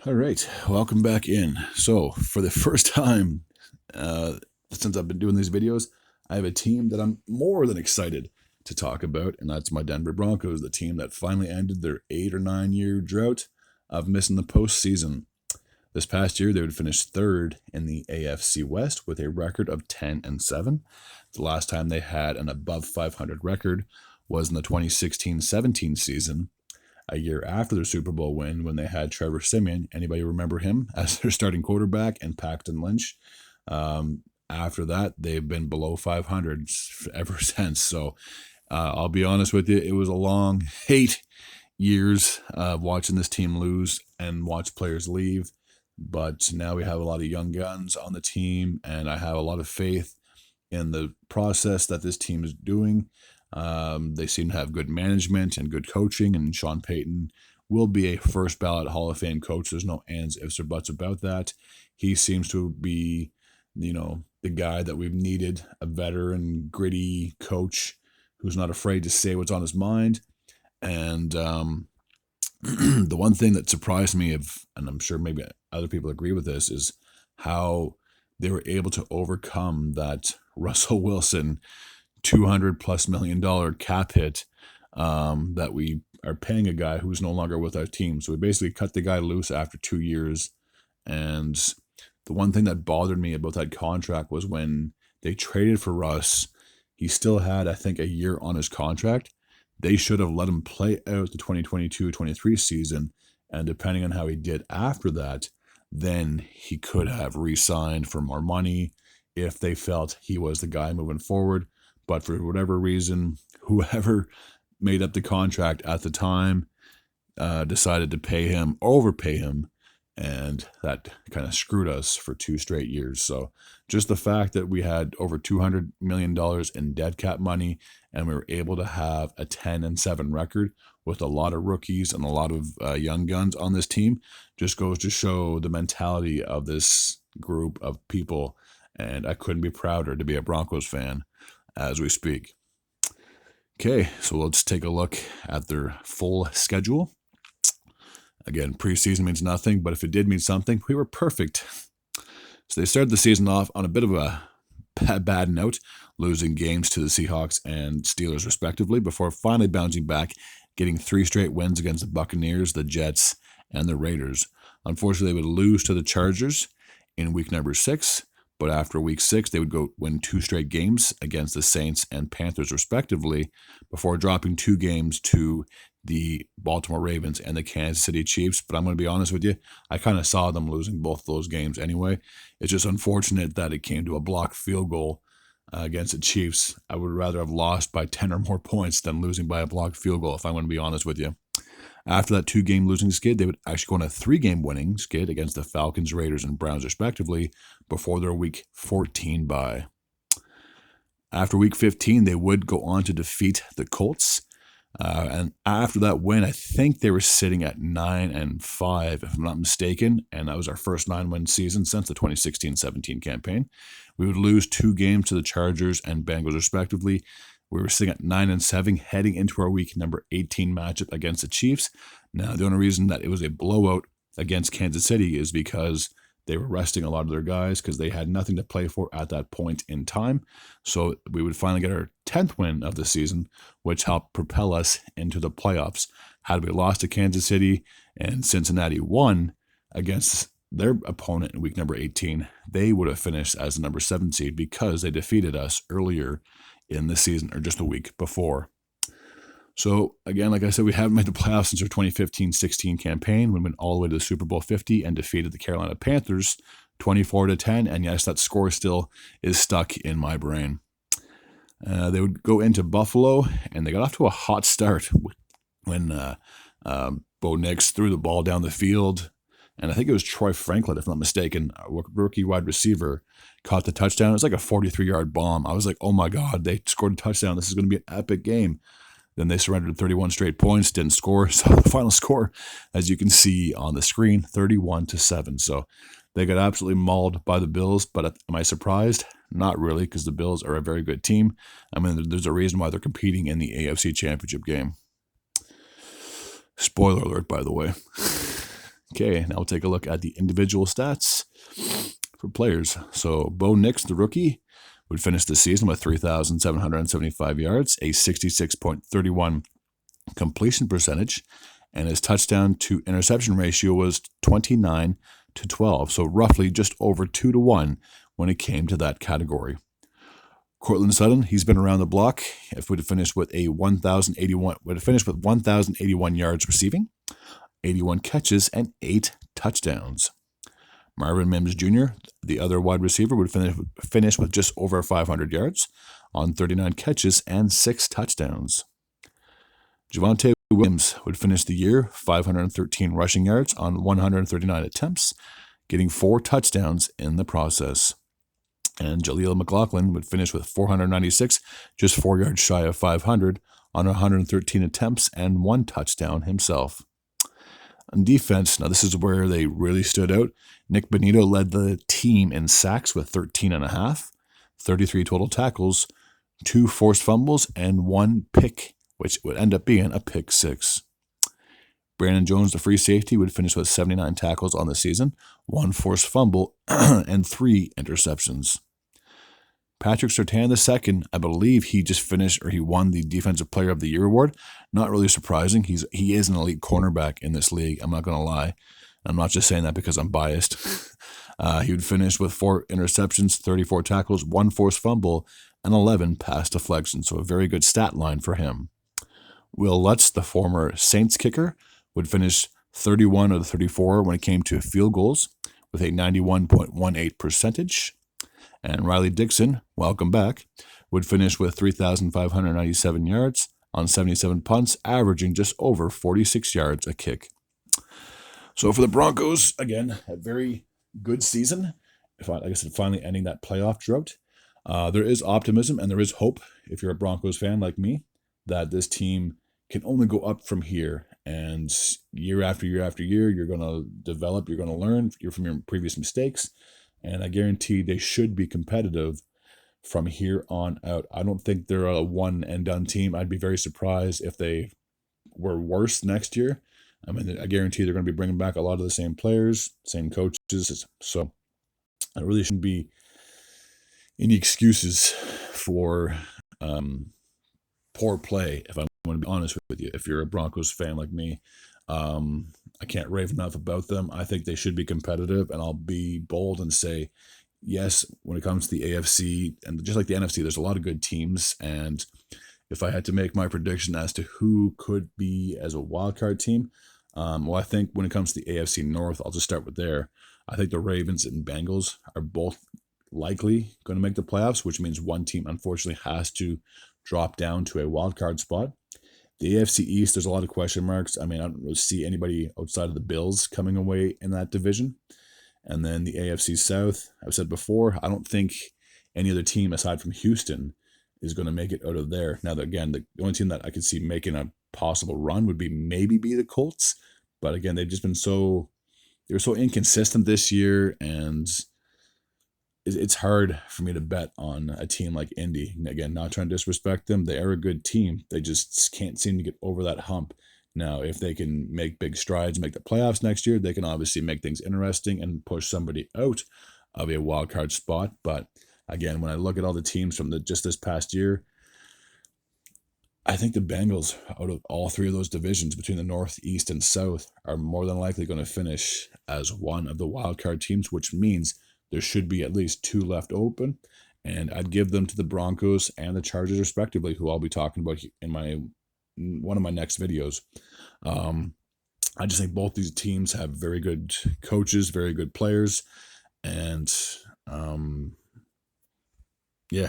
All right, welcome back in. So, for the first time since I've been doing these videos, I have a team that I'm more than excited to talk about, and that's my Denver Broncos, the team that finally ended their 8 or 9 year drought of missing the postseason. This past year, they would finish third in the AFC West with a record of 10-7. The last time they had an above 500 record was in the 2016-17 season, a year after their Super Bowl win when they had Trevor Siemian. Anybody remember him as their starting quarterback, and Paxton Lynch? After that, they've been below 500 ever since. So I'll be honest with you, it was a long 8 years of watching this team lose and watch players leave. But now we have a lot of young guns on the team, and I have a lot of faith in the process that this team is doing. They seem to have good management and good coaching, and Sean Payton will be a first ballot Hall of Fame coach. There's no ands, ifs, or buts about that. He seems to be, the guy that we've needed, a veteran, gritty coach who's not afraid to say what's on his mind. And the one thing that surprised me, and I'm sure maybe other people agree with this, is how they were able to overcome that Russell Wilson $200+ million cap hit that we are paying a guy who's no longer with our team. So we basically cut the guy loose after 2 years. And the one thing that bothered me about that contract was when they traded for Russ, he still had, I think, a year on his contract. They should have let him play out the 2022-23 season, and depending on how he did after that, then he could have re-signed for more money if they felt he was the guy moving forward. But for whatever reason, whoever made up the contract at the time decided to overpay him, and that kind of screwed us for 2 straight years. So just the fact that we had over $200 million in dead cap money, and we were able to have a 10-7 record with a lot of rookies and a lot of young guns on this team just goes to show the mentality of this group of people. And I couldn't be prouder to be a Broncos fan as we speak. Okay, so let's take a look at their full schedule. Again, preseason means nothing, but if it did mean something, we were perfect. So they started the season off on a bit of a bad note, losing games to the Seahawks and Steelers respectively, before finally bouncing back, getting 3 straight wins against the Buccaneers, the Jets, and the Raiders. Unfortunately, they would lose to the Chargers in week number 6, but after week 6, they would go win 2 straight games against the Saints and Panthers respectively, before dropping 2 games to the Baltimore Ravens and the Kansas City Chiefs. But I'm going to be honest with you, I kind of saw them losing both those games anyway. It's just unfortunate that it came to a blocked field goal against the Chiefs. I would rather have lost by 10 or more points than losing by a blocked field goal, if I'm going to be honest with you. After that 2-game losing skid, they would actually go on a 3-game winning skid against the Falcons, Raiders, and Browns respectively before their week 14 bye. After week 15, they would go on to defeat the Colts. And after that win, I think they were sitting at 9-5, if I'm not mistaken, and that was our first 9-win season since the 2016-17 campaign. We would lose 2 games to the Chargers and Bengals respectively. We were sitting at 9-7 heading into our week number 18 matchup against the Chiefs. Now, the only reason that it was a blowout against Kansas City is because they were resting a lot of their guys because they had nothing to play for at that point in time. So we would finally get our 10th win of the season, which helped propel us into the playoffs. Had we lost to Kansas City and Cincinnati won against their opponent in week number 18, they would have finished as the number 7 seed because they defeated us earlier in the season, or just a week before. So again, like I said, we haven't made the playoffs since our 2015-16 campaign, when we went all the way to the Super Bowl 50 and defeated the Carolina Panthers 24-10. And yes, that score still is stuck in my brain. They would go into Buffalo, and they got off to a hot start when Bo Nix threw the ball down the field. And I think it was Troy Franklin, if I'm not mistaken, a rookie wide receiver, caught the touchdown. It was like a 43-yard bomb. I was like, oh my God, they scored a touchdown. This is going to be an epic game. Then they surrendered 31 straight points, didn't score. So the final score, as you can see on the screen, 31-7. So they got absolutely mauled by the Bills. But am I surprised? Not really, because the Bills are a very good team. I mean, there's a reason why they're competing in the AFC Championship game. Spoiler alert, by the way. Okay, now we'll take a look at the individual stats for players. So Bo Nix, the rookie, would finish the season with 3,775 yards, a 66.31 completion percentage, and his touchdown to interception ratio was 29-12, so roughly just over 2-1 when it came to that category. Cortland Sutton, he's been around the block. If would have finished with 1,081 yards receiving, 81 catches, and 8 touchdowns. Marvin Mims Jr., the other wide receiver, would finish with just over 500 yards on 39 catches and 6 touchdowns. Javonte Williams would finish the year 513 rushing yards on 139 attempts, getting 4 touchdowns in the process. And Jaleel McLaughlin would finish with 496, just 4 yards shy of 500 on 113 attempts and 1 touchdown himself. On defense, now this is where they really stood out. Nick Bonito led the team in sacks with 13.5, 33 total tackles, 2 forced fumbles, and 1 pick, which would end up being a pick 6. Brandon Jones, the free safety, would finish with 79 tackles on the season, 1 forced fumble, and 3 interceptions. Patrick Surtain II, I believe he just finished, or he won the Defensive Player of the Year award. Not really surprising. He is an elite cornerback in this league. I'm not going to lie. I'm not just saying that because I'm biased. He would finish with 4 interceptions, 34 tackles, 1 forced fumble, and 11 pass deflections. So a very good stat line for him. Will Lutz, the former Saints kicker, would finish 31 of the 34 when it came to field goals with a 91.18 percentage. And Riley Dixon, welcome back, would finish with 3,597 yards on 77 punts, averaging just over 46 yards a kick. So for the Broncos, again, a very good season. Like I said, finally ending that playoff drought. There is optimism and there is hope, if you're a Broncos fan like me, that this team can only go up from here. And year after year after year, you're going to develop, you're going to learn from your previous mistakes. And I guarantee they should be competitive from here on out. I don't think they're a one-and-done team. I'd be very surprised if they were worse next year. I mean, I guarantee they're going to be bringing back a lot of the same players, same coaches. So there really shouldn't be any excuses for poor play, if I'm going to be honest with you. If you're a Broncos fan like me, I can't rave enough about them. I think they should be competitive, and I'll be bold and say, yes, when it comes to the AFC, and just like the NFC, there's a lot of good teams, and if I had to make my prediction as to who could be as a wildcard team, well, I think when it comes to the AFC North, I'll just start with there. I think the Ravens and Bengals are both likely going to make the playoffs, which means one team, unfortunately, has to drop down to a wildcard spot. The AFC East, there's a lot of question marks. I mean, I don't really see anybody outside of the Bills coming away in that division. And then the AFC South, I've said before, I don't think any other team aside from Houston is going to make it out of there. Now, again, the only team that I could see making a possible run would be the Colts. But again, they've just been they were so inconsistent this year, and it's hard for me to bet on a team like Indy. Again, not trying to disrespect them. They are a good team. They just can't seem to get over that hump. Now, if they can make big strides, make the playoffs next year, they can obviously make things interesting and push somebody out of a wild card spot. But again, when I look at all the teams from just this past year, I think the Bengals, out of all 3 of those divisions between the North, East, and South, are more than likely going to finish as one of the wild card teams, which means there should be at least 2 left open, and I'd give them to the Broncos and the Chargers respectively, who I'll be talking about in one of my next videos. I just think both these teams have very good coaches, very good players, and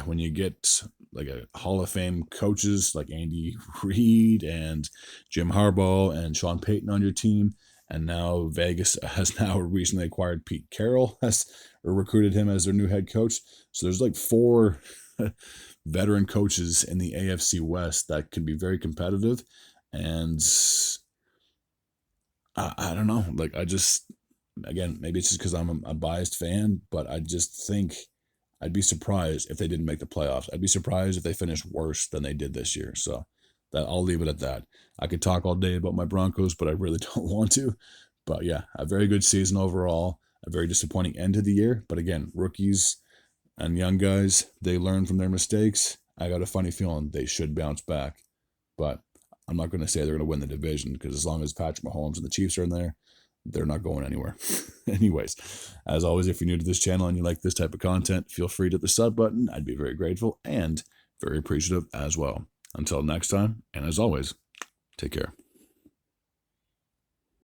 when you get like a Hall of Fame coaches like Andy Reid and Jim Harbaugh and Sean Payton on your team, and now Vegas has now recently acquired Pete Carroll, or recruited him as their new head coach. So there's like 4 veteran coaches in the AFC West that can be very competitive. And I don't know. Like, again, maybe it's just because I'm a biased fan, but I just think I'd be surprised if they didn't make the playoffs. I'd be surprised if they finished worse than they did this year. So I'll leave it at that. I could talk all day about my Broncos, but I really don't want to. But yeah, a very good season overall. A very disappointing end to the year. But again, rookies and young guys, they learn from their mistakes. I got a funny feeling they should bounce back. But I'm not going to say they're going to win the division, because as long as Patrick Mahomes and the Chiefs are in there, they're not going anywhere. Anyways, as always, if you're new to this channel and you like this type of content, feel free to hit the sub button. I'd be very grateful and very appreciative as well. Until next time, and as always, take care.